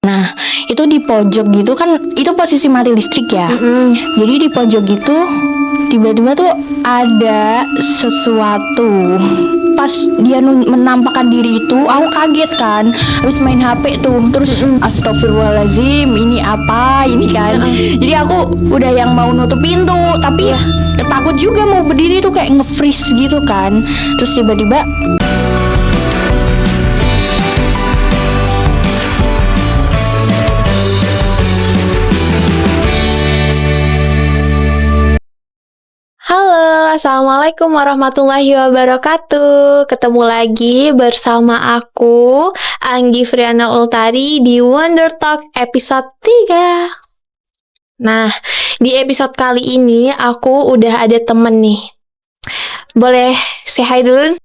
Nah, itu di pojok gitu kan, itu posisi mati listrik ya. Jadi di pojok gitu tiba-tiba tuh ada sesuatu. Pas dia menampakkan diri itu, aku kaget kan. Habis main HP tuh, terus astagfirullahaladzim, ini apa? Ini kan. Jadi aku udah yang mau nutup pintu, tapi takut juga mau berdiri tuh kayak nge-freeze gitu kan. Terus tiba-tiba Halo, Assalamualaikum warahmatullahi wabarakatuh. Ketemu lagi bersama aku, Anggi Friana Ultari di Wonder Talk episode 3. Nah, di episode kali ini aku udah ada temen nih. Boleh say hi dulu?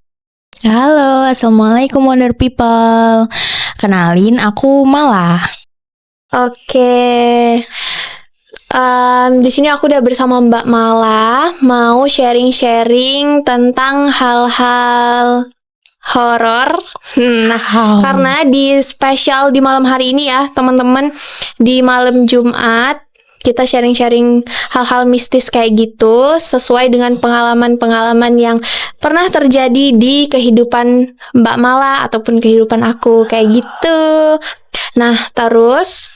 halo, assalamualaikum Wonder People. Kenalin, aku Mala. Oke. Di sini aku udah bersama Mbak Mala, mau sharing-sharing tentang hal-hal horor. Nah, karena di spesial di malam hari ini ya, teman-teman, di malam Jumat kita sharing-sharing hal-hal mistis kayak gitu sesuai dengan pengalaman-pengalaman yang pernah terjadi di kehidupan Mbak Mala ataupun kehidupan aku kayak gitu. Nah, terus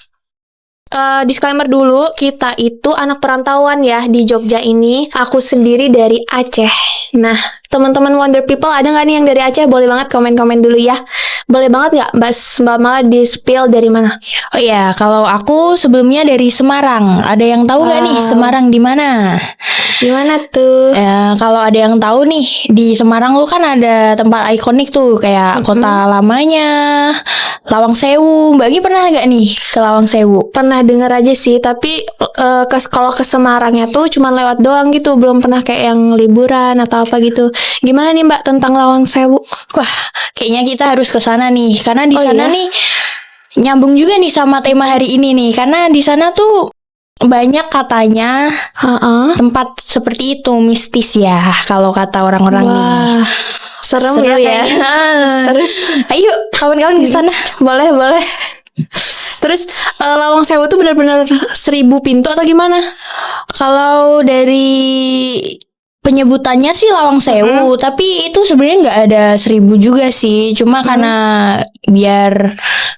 disclaimer dulu, kita itu anak perantauan ya di Jogja ini. Aku sendiri dari Aceh. Nah, teman-teman Wonder People ada nggak nih yang dari Aceh? Boleh banget komen-komen dulu ya. Boleh banget nggak Mbak Mala di spill dari mana? Oh iya, kalau aku sebelumnya dari Semarang. Ada yang tahu nggak nih Semarang di mana? Gimana tuh? Ya, kalau ada yang tahu nih, di Semarang lu kan ada tempat ikonik tuh kayak kota lamanya, Lawang Sewu. Mbak Gi pernah nggak nih ke Lawang Sewu? Pernah denger aja sih, tapi kalau ke Semarangnya tuh cuma lewat doang gitu, belum pernah kayak yang liburan atau apa gitu. Gimana nih Mbak tentang Lawang Sewu? Wah, kayaknya kita harus ke sana nih, karena di sana iya? nih nyambung juga nih sama tema hari ini nih, karena di sana tuh banyak katanya tempat seperti itu mistis ya, kalau kata orang-orang nih. Wah, serem ya kayaknya. Terus, Ayo kawan-kawan ke sana. boleh. Terus Lawang Sewu tuh benar-benar 1000 pintu atau gimana? Kalau dari penyebutannya sih Lawang Sewu, tapi itu sebenarnya nggak ada 1000 juga sih. Cuma karena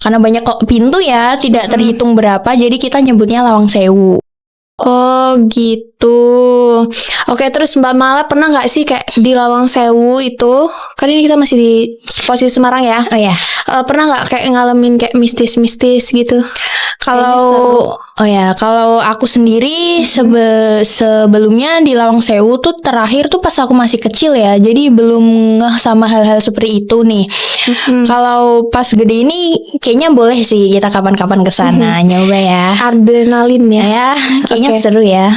banyak pintu ya, tidak terhitung berapa, jadi kita nyebutnya Lawang Sewu. Oh gitu. Oke, terus Mbak Mala pernah nggak sih kayak di Lawang Sewu itu? Kan ini kita masih di posisi Semarang ya. Oh ya. Pernah nggak kayak ngalamin kayak mistis-mistis gitu? Kalau aku sendiri sebelumnya di Lawang Sewu tuh terakhir tuh pas aku masih kecil ya, jadi belum ngeh sama hal-hal seperti itu nih. Kalau pas gede ini kayaknya boleh sih kita kapan-kapan ke sana nyoba ya. Adrenalin ya. Ya, kayaknya seru ya.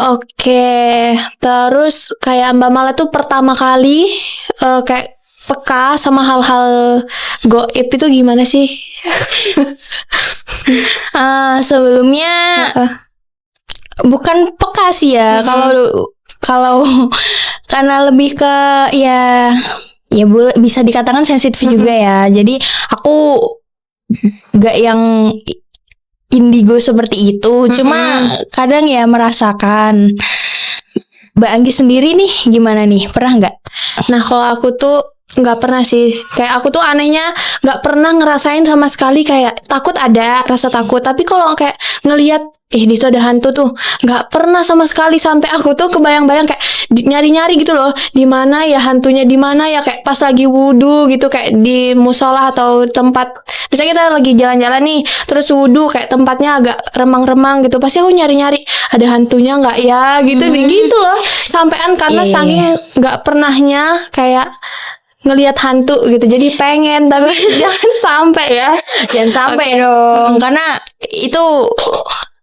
Oke, terus kayak Mbak Mala tuh pertama kali kayak peka sama hal-hal goib itu gimana sih? Sebelumnya bukan peka sih ya. Kalau karena lebih ke ya bisa dikatakan sensitif juga ya. Jadi aku gak yang indigo seperti itu. Cuma kadang ya merasakan. Mbak Anggi sendiri nih gimana nih? Pernah nggak? Nah, kalau aku tuh nggak pernah sih. Kayak aku tuh anehnya nggak pernah ngerasain sama sekali. Kayak takut, ada rasa takut, tapi kalau kayak ngelihat di situ ada hantu tuh nggak pernah sama sekali. Sampai aku tuh kebayang-bayang kayak nyari-nyari gitu loh, di mana ya hantunya, di mana ya, kayak pas lagi wudhu gitu, kayak di musola atau tempat misalnya kita lagi jalan-jalan nih terus wudhu kayak tempatnya agak remang-remang gitu, pasti aku nyari-nyari ada hantunya nggak ya gitu. Gitu loh sampean, karena saking nggak pernahnya kayak ngelihat hantu gitu, jadi pengen tapi jangan sampai ya. Jangan sampai dong, karena itu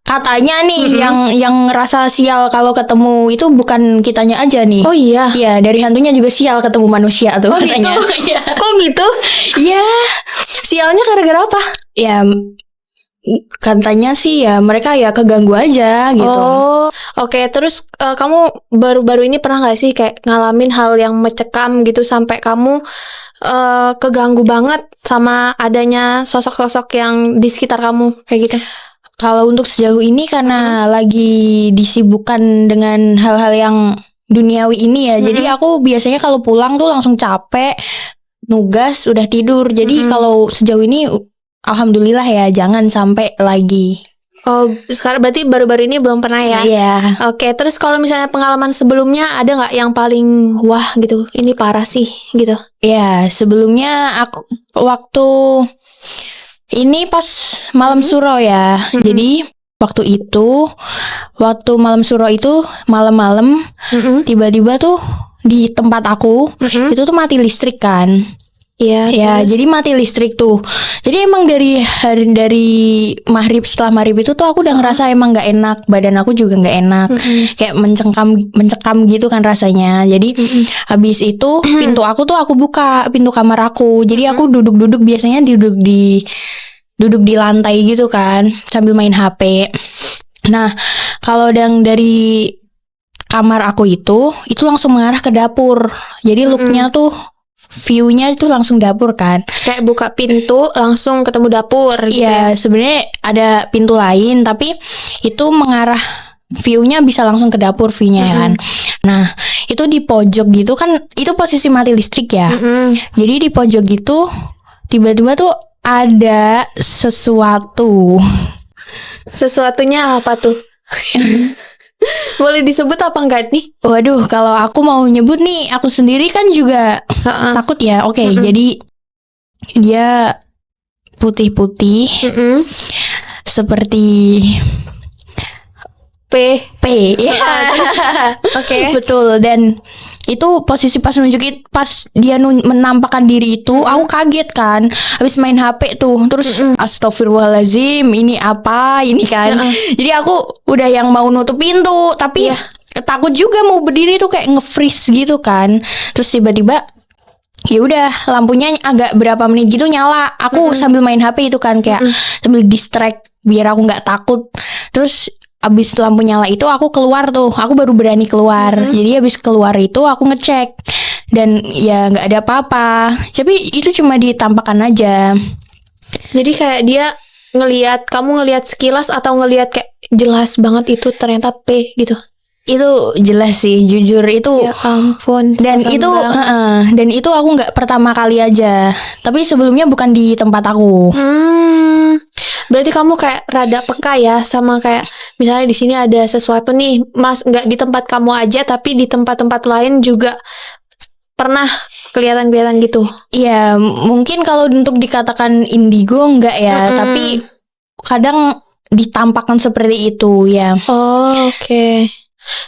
katanya nih yang rasa sial kalau ketemu itu bukan kitanya aja nih. Oh iya. Iya, dari hantunya juga sial ketemu manusia tuh katanya. Gitu. Kok gitu? Iya. Sialnya gara-gara apa? Ya Katanya sih ya mereka ya keganggu aja gitu. Oh, oke. Terus kamu baru-baru ini pernah nggak sih kayak ngalamin hal yang mencekam gitu sampai kamu keganggu banget sama adanya sosok-sosok yang di sekitar kamu kayak gitu? Kalau untuk sejauh ini karena lagi disibukkan dengan hal-hal yang duniawi ini ya. Jadi aku biasanya kalau pulang tuh langsung capek, nugas, udah tidur. Jadi kalau sejauh ini alhamdulillah ya, jangan sampai lagi. Oh, sekarang berarti baru-baru ini belum pernah ya? Iya. Oke, terus kalau misalnya pengalaman sebelumnya ada nggak yang paling wah gitu? Ini parah sih gitu. Ya, sebelumnya aku waktu ini pas malam suro ya. Jadi waktu malam suro itu malam-malam tiba-tiba tuh di tempat aku itu tuh mati listrik kan. Iya. Ya, terus? jadi mati listrik tuh. Jadi emang dari maghrib, setelah maghrib itu tuh aku udah ngerasa emang nggak enak, badan aku juga nggak enak, kayak mencekam gitu kan rasanya. Jadi habis itu pintu aku tuh aku buka, pintu kamar aku. Jadi aku duduk biasanya duduk di lantai gitu kan, sambil main HP. Nah, kalau yang dari kamar aku itu langsung mengarah ke dapur. Jadi looknya tuh view-nya itu langsung dapur kan. Kayak buka pintu langsung ketemu dapur gitu ya. Iya, sebenarnya ada pintu lain tapi itu mengarah view-nya bisa langsung ke dapur view-nya ya kan. Nah, itu di pojok gitu kan, itu posisi mati listrik ya. Jadi di pojok gitu tiba-tiba tuh ada sesuatu. Sesuatunya apa tuh? Boleh disebut apa enggak nih? Waduh, kalau aku mau nyebut nih, aku sendiri kan juga takut ya. Oke, jadi dia putih-putih seperti P. Ya. Oke. Betul, dan itu posisi pas nunjukin, pas dia menampakkan diri itu, aku kaget kan. Habis main HP tuh, terus astagfirullahaladzim, ini apa ini kan. Jadi aku udah yang mau nutup pintu, tapi takut juga mau berdiri tuh kayak nge-freeze gitu kan. Terus tiba-tiba ya udah lampunya agak berapa menit gitu nyala. Aku sambil main HP itu kan, kayak sambil distract biar aku nggak takut. Terus abis lampu nyala itu aku keluar tuh, aku baru berani keluar. Jadi abis keluar itu aku ngecek dan ya nggak ada apa-apa. Tapi itu cuma ditampakkan aja. Jadi kayak dia kamu ngelihat sekilas atau ngelihat kayak jelas banget itu ternyata P gitu. Itu jelas sih, jujur itu. Ya ampun. Dan itu aku nggak pertama kali aja. Tapi sebelumnya bukan di tempat aku. Berarti kamu kayak rada peka ya sama kayak misalnya di sini ada sesuatu nih, Mas, nggak di tempat kamu aja tapi di tempat-tempat lain juga pernah kelihatan gitu. Iya, mungkin kalau untuk dikatakan indigo enggak ya, tapi kadang ditampakkan seperti itu ya. Oh, oke.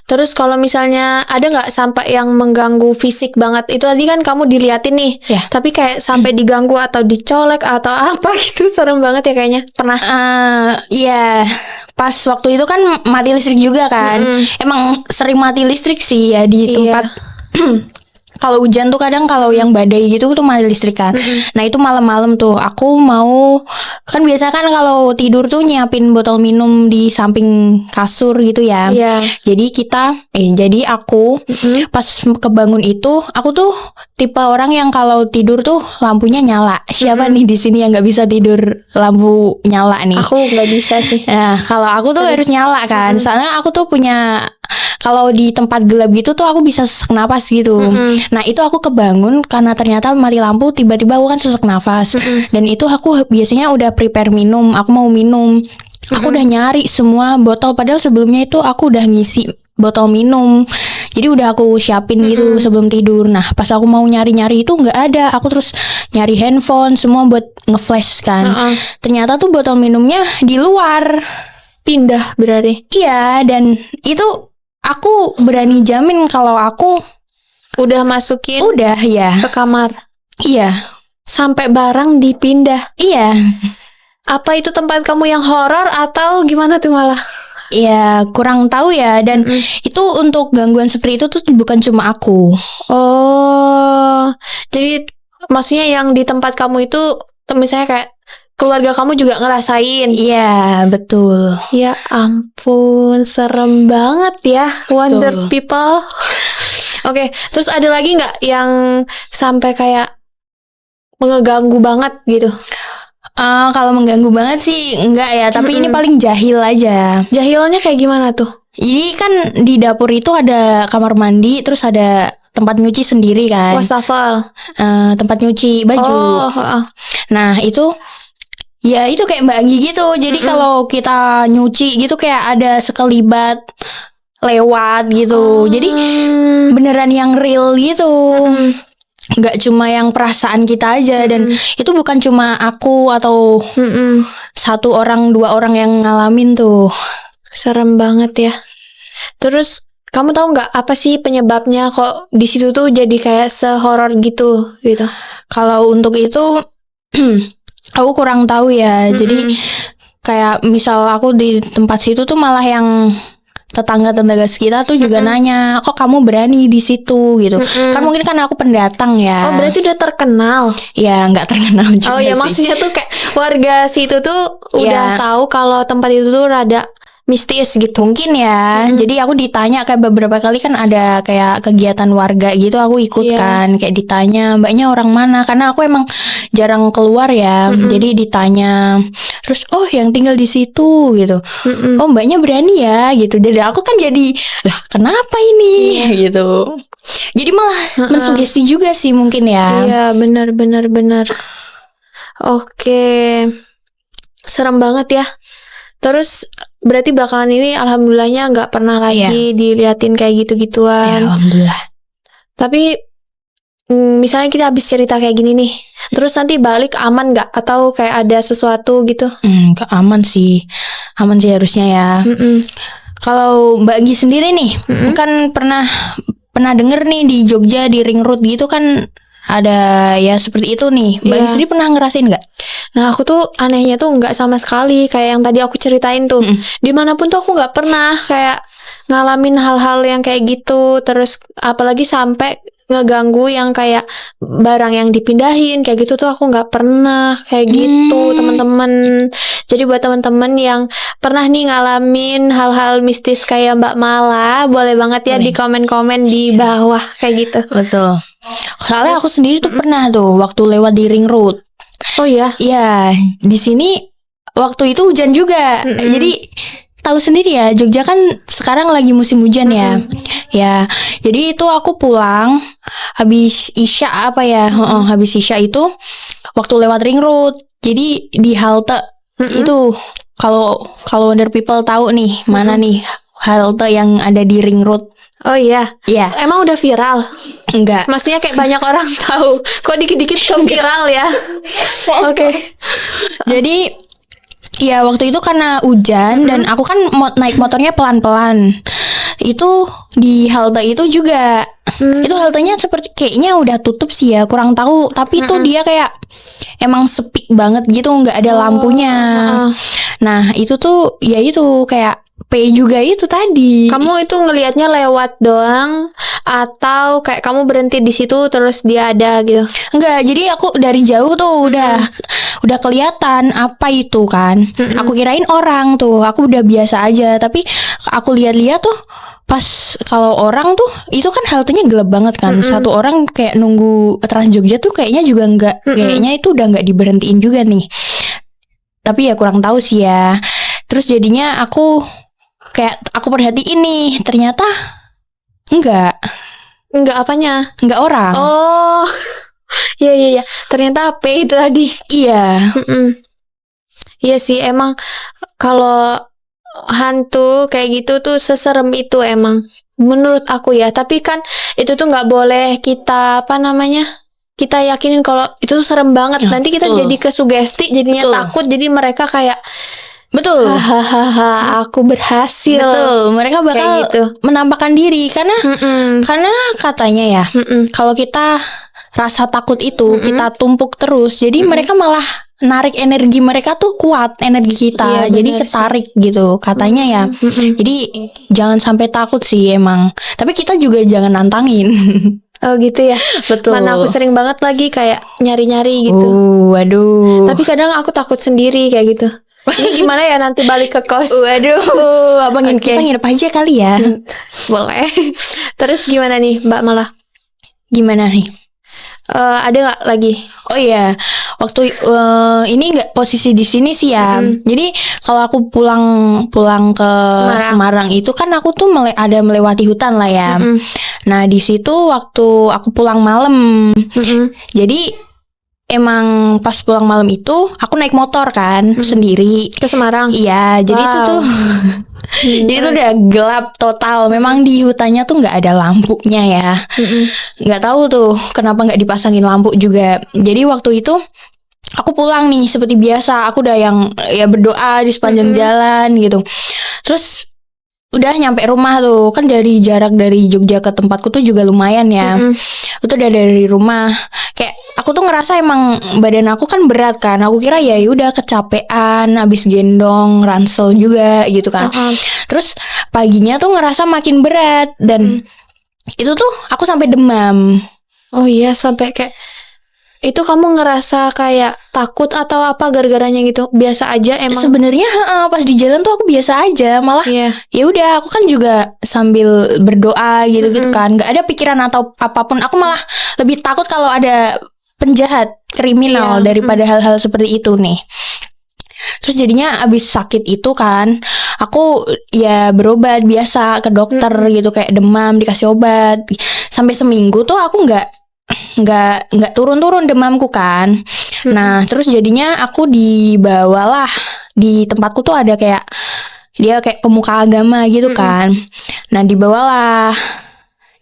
Terus kalau misalnya ada nggak sampai yang mengganggu fisik banget? Itu tadi kan kamu diliatin nih, tapi kayak sampai diganggu atau dicolek atau apa gitu, serem banget ya kayaknya. Pernah? Iya, pas waktu itu kan mati listrik juga kan. Emang sering mati listrik sih ya di tempat. Kalau hujan tuh kadang kalau yang badai gitu tuh mati listrik kan. Nah itu malam-malam tuh aku mau, kan biasa kan kalau tidur tuh nyiapin botol minum di samping kasur gitu ya. Jadi aku pas kebangun itu, aku tuh tipe orang yang kalau tidur tuh lampunya nyala. Siapa nih di sini yang nggak bisa tidur lampu nyala nih? Aku nggak bisa sih. Nah kalau aku tuh harus nyala kan. Soalnya aku tuh punya, kalau di tempat gelap gitu tuh aku bisa sesak napas gitu. Nah itu aku kebangun karena ternyata mati lampu, tiba-tiba aku kan sesak nafas. Dan itu aku biasanya udah prepare minum, aku mau minum. Aku udah nyari semua botol, padahal sebelumnya itu aku udah ngisi botol minum. Jadi udah aku siapin gitu sebelum tidur. Nah pas aku mau nyari-nyari itu nggak ada. Aku terus nyari handphone semua buat nge-flash kan. Ternyata tuh botol minumnya di luar. Pindah berarti. Iya, dan itu aku berani jamin kalau aku udah masukin ke kamar. Iya. Sampai barang dipindah. Iya. Apa itu tempat kamu yang horor atau gimana tuh malah? Ya kurang tahu ya. Dan itu untuk gangguan seperti itu tuh bukan cuma aku. Oh, jadi maksudnya yang di tempat kamu itu misalnya kayak keluarga kamu juga ngerasain. Iya, betul. Ya ampun, serem banget ya, Wonder Betul. People. Oke, terus ada lagi nggak yang sampai kayak ngeganggu banget gitu? Kalau mengganggu banget sih enggak ya, tapi ini Mm-mm. paling jahil aja. Jahilnya kayak gimana tuh? Jadi kan di dapur itu ada kamar mandi, terus ada tempat nyuci sendiri kan. Wastafel. Tempat nyuci baju. Oh, heeh. Nah itu ya itu kayak Mbak Anggi gitu. Jadi kalau kita nyuci gitu kayak ada sekelibat lewat gitu. Jadi beneran yang real gitu. Nggak cuma yang perasaan kita aja. Dan itu bukan cuma aku atau satu orang, dua orang yang ngalamin tuh. Serem banget ya. Terus kamu tahu nggak apa sih penyebabnya kok di situ tuh jadi kayak sehoror gitu? Kalau untuk itu aku kurang tahu ya. Jadi kayak misal aku di tempat situ tuh malah yang tetangga-tetangga sekitar tuh juga nanya, kok kamu berani di situ gitu. Kan mungkin kan aku pendatang ya. Oh, berarti udah terkenal. Ya nggak terkenal juga Oh ya, sih. maksudnya tuh kayak warga situ tuh udah Iya. tahu kalau tempat itu tuh rada mistis gitu. Mungkin ya. Jadi aku ditanya kayak beberapa kali kan ada kayak kegiatan warga gitu, aku ikut Iya. kan. Kayak ditanya, mbaknya orang mana? Karena aku emang jarang keluar ya. Jadi ditanya. Terus oh yang tinggal di situ gitu. Oh mbaknya berani ya gitu. Jadi aku kan jadi lah kenapa ini gitu. Jadi malah mensugesti juga sih mungkin ya. Iya, benar. Oke. Serem banget ya. Terus berarti belakangan ini alhamdulillahnya nggak pernah lagi diliatin kayak gitu-gituan. Ya alhamdulillah. Tapi misalnya kita habis cerita kayak gini nih, terus nanti balik aman nggak? Atau kayak ada sesuatu gitu? Nggak aman sih harusnya ya. Kalau Mbak Gi sendiri nih, kan pernah denger nih di Jogja di Ring Road gitu kan ada ya seperti itu nih. Mbak Gi sendiri pernah ngerasain nggak? Nah aku tuh anehnya tuh nggak sama sekali kayak yang tadi aku ceritain tuh. Dimanapun tuh aku nggak pernah kayak ngalamin hal-hal yang kayak gitu. Terus apalagi sampai ngeganggu yang kayak barang yang dipindahin kayak gitu tuh aku nggak pernah kayak gitu, teman-teman. Jadi buat teman-teman yang pernah nih ngalamin hal-hal mistis kayak Mbak Mala, boleh banget ya di komen-komen di bawah kayak gitu. Betul. Soalnya aku sendiri tuh pernah tuh waktu lewat di Ring Road. Oh ya. Iya, di sini waktu itu hujan juga. Jadi tahu sendiri ya, Jogja kan sekarang lagi musim hujan ya. Ya, jadi itu aku pulang habis Isya habis Isya itu waktu lewat Ring Road. Jadi di halte itu kalau Wonder People tahu nih mana nih halte yang ada di Ring Road. Oh iya. Iya. Emang udah viral? Enggak. Maksudnya kayak banyak orang tahu. Kok dikit-dikit ke viral ya? Oke. Jadi ya waktu itu karena hujan dan aku kan naik motornya pelan-pelan. Itu di halte itu juga. Itu haltenya seperti kayaknya udah tutup sih ya, kurang tahu. Tapi itu dia kayak emang sepi banget gitu, nggak ada lampunya. Nah itu tuh ya itu kayak P juga itu tadi. Kamu itu ngelihatnya lewat doang atau kayak kamu berhenti di situ terus dia ada gitu? Enggak, jadi aku dari jauh tuh udah kelihatan apa itu kan. Aku kirain orang tuh, aku udah biasa aja. Tapi aku lihat-lihat tuh pas kalau orang tuh itu kan haltenya gelap banget kan. Satu orang kayak nunggu Trans Jogja tuh kayaknya juga enggak, kayaknya itu udah enggak diberhentiin juga nih. Tapi ya kurang tahu sih ya. Terus jadinya aku perhatiin nih, ternyata enggak apanya? Enggak orang. Oh. Iya. Ternyata P itu tadi. Iya. Iya sih, emang kalau hantu kayak gitu tuh seserem itu emang menurut aku ya. Tapi kan itu tuh nggak boleh kita kita yakinin kalau itu tuh serem banget. Nanti kita jadi kesugesti, jadinya takut. Jadi mereka kayak betul. Hahaha, aku berhasil. Betul. Mereka bakal gitu menampakkan diri karena katanya ya, kalau kita rasa takut itu kita tumpuk terus. Jadi mereka malah narik energi mereka tuh kuat, energi kita. Iya, jadi ketarik gitu katanya ya. Jadi jangan sampai takut sih emang. Tapi kita juga jangan nantangin. Oh gitu ya. Betul. Mana aku sering banget lagi kayak nyari-nyari gitu. Waduh. Tapi kadang aku takut sendiri kayak gitu. Ini gimana ya nanti balik ke kos? Waduh, abang Oke. kita nginep aja kali ya. Boleh. Terus gimana nih Mbak Malah? Gimana nih? Ada nggak lagi? Oh iya, waktu ini nggak posisi di sini sih ya. Jadi kalau aku pulang ke Semarang itu kan aku tuh ada melewati hutan lah ya. Nah di situ waktu aku pulang malam, jadi emang pas pulang malam itu aku naik motor kan sendiri Ke Semarang? Iya, jadi itu tuh jadi itu udah gelap total. Memang di hutannya tuh nggak ada lampunya ya. Nggak tahu tuh kenapa nggak dipasangin lampu juga. Jadi waktu itu aku pulang nih seperti biasa. Aku udah yang ya berdoa di sepanjang jalan gitu. Terus udah nyampe rumah tuh, kan dari jarak dari Jogja ke tempatku tuh juga lumayan ya. Itu udah dari rumah. Kayak aku tuh ngerasa emang badan aku kan berat kan. Aku kira ya udah kecapean, habis gendong, ransel juga gitu kan. Terus paginya tuh ngerasa makin berat dan itu tuh aku sampai demam. Oh iya, sampai kayak itu kamu ngerasa kayak takut atau apa gara-garanya gitu? Biasa aja emang. Sebenarnya pas di jalan tuh aku biasa aja, malah Iya. ya udah aku kan juga sambil berdoa gitu kan, nggak ada pikiran atau apapun. Aku malah lebih takut kalau ada penjahat kriminal daripada hal-hal seperti itu nih. Terus jadinya abis sakit itu kan, aku ya berobat biasa ke dokter gitu, kayak demam dikasih obat sampai seminggu tuh aku nggak turun-turun demamku kan. Nah terus jadinya aku dibawalah, di tempatku tuh ada kayak dia kayak pemuka agama gitu kan. Nah dibawalah,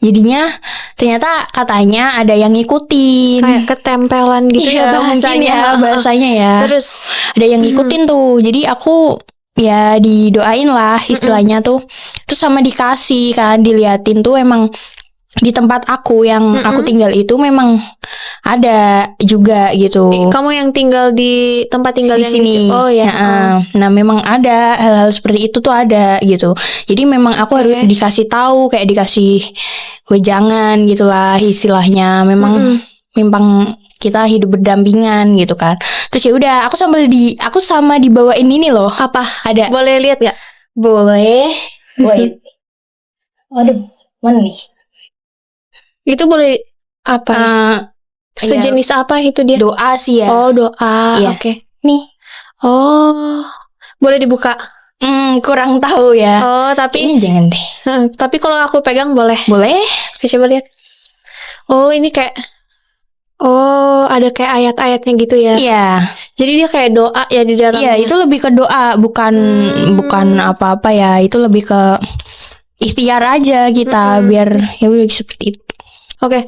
jadinya ternyata katanya ada yang ngikutin, Kayak ketempelan gitu ya bahasanya. bahasanya ya. Terus ada yang ngikutin tuh, jadi aku ya didoain lah istilahnya tuh. Terus sama dikasih kan, diliatin tuh emang di tempat aku yang aku tinggal itu memang ada juga gitu. kamu yang tinggal di tempat tinggal Di yang sini. gitu. Oh ya. Nah memang ada hal-hal seperti itu tuh ada gitu. Jadi memang aku harus dikasih tahu, kayak dikasih wejangan gitulah istilahnya. Memang kita hidup berdampingan gitu kan. Terus ya udah aku sama dibawain ini loh. Apa? Ada. Boleh lihat gak? Boleh. Wait. Waduh, mana nih? Itu boleh apa? Sejenis apa itu dia? Doa sih ya. Oh doa. Iya. Oke. Nih. Oh, boleh dibuka? Kurang tahu ya. Oh tapi Ini jangan deh. tapi kalau aku pegang boleh? Boleh. Oke, coba lihat. Oh ini kayak ada kayak ayat-ayatnya gitu ya. Iya. Jadi dia kayak doa ya di dalamnya. Iya, itu lebih ke doa, bukan apa-apa ya. Itu lebih ke ikhtiar aja kita biar ya udah seperti itu. Oke.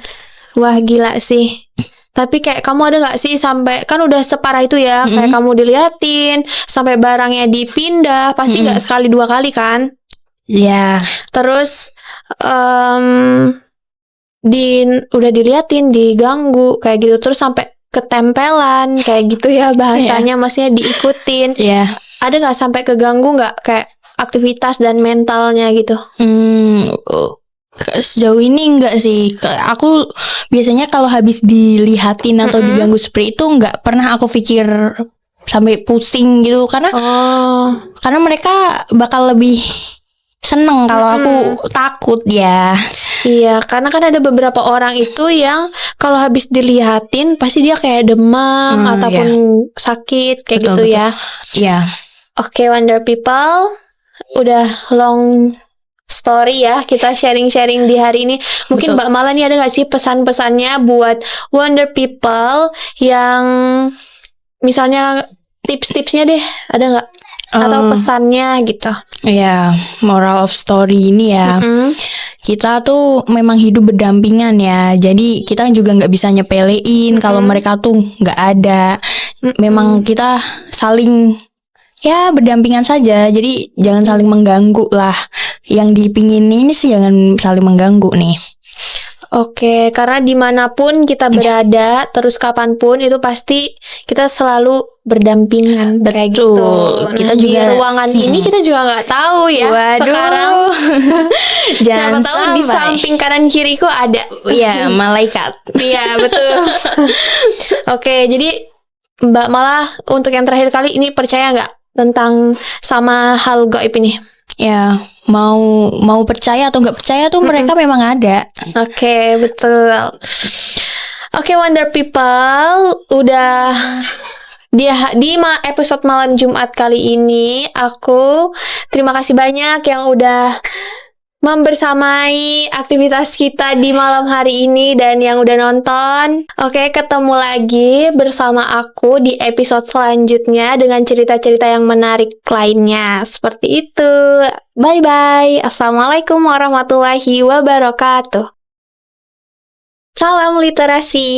Wah gila sih. Tapi kayak kamu ada gak sih sampai kan udah separah itu ya, kayak kamu diliatin sampai barangnya dipindah, pasti gak sekali dua kali kan? Iya. Terus udah diliatin, diganggu kayak gitu, terus sampai ketempelan kayak gitu ya bahasanya, maksudnya diikutin. Iya. Ada gak sampai keganggu gak kayak aktivitas dan mentalnya gitu? Sejauh ini enggak sih. Aku biasanya kalau habis dilihatin atau diganggu seperti itu enggak pernah aku pikir sampai pusing gitu, karena mereka bakal lebih seneng kalau aku takut ya. Iya, karena kan ada beberapa orang itu yang kalau habis dilihatin pasti dia kayak demam ataupun sakit kayak gitu ya. Iya. Oke, Wonder People, udah long story ya kita sharing-sharing di hari ini. Mungkin Mbak Mala nih ada gak sih pesan-pesannya buat Wonder People yang misalnya tips-tipsnya deh, ada gak? Atau pesannya gitu. Ya, moral of story ini ya, kita tuh memang hidup berdampingan ya. Jadi kita juga nggak bisa nyepelein kalau mereka tuh nggak ada. Memang kita saling ya berdampingan saja. Jadi jangan saling mengganggu lah. Yang dipingin ini sih jangan saling mengganggu nih. Oke, karena dimanapun kita berada, terus kapanpun itu pasti kita selalu berdampingan kayak gitu. Kita Nah, juga- di ruangan ini kita juga nggak tahu ya. Waduh. Sekarang siapa Jangan tahu di sampai. samping kanan kiriku ada. Iya, malaikat. Iya betul. Oke, jadi Mbak Malah untuk yang terakhir kali ini percaya nggak tentang sama hal gaib ini? Ya, mau percaya atau nggak percaya tuh mereka memang ada. Oke, betul. Oke, Wonder People, udah episode malam Jumat kali ini aku terima kasih banyak yang udah membersamai aktivitas kita di malam hari ini dan yang udah nonton. Oke, ketemu lagi bersama aku di episode selanjutnya dengan cerita-cerita yang menarik lainnya. Seperti itu. Bye-bye. Assalamualaikum warahmatullahi wabarakatuh. Salam literasi.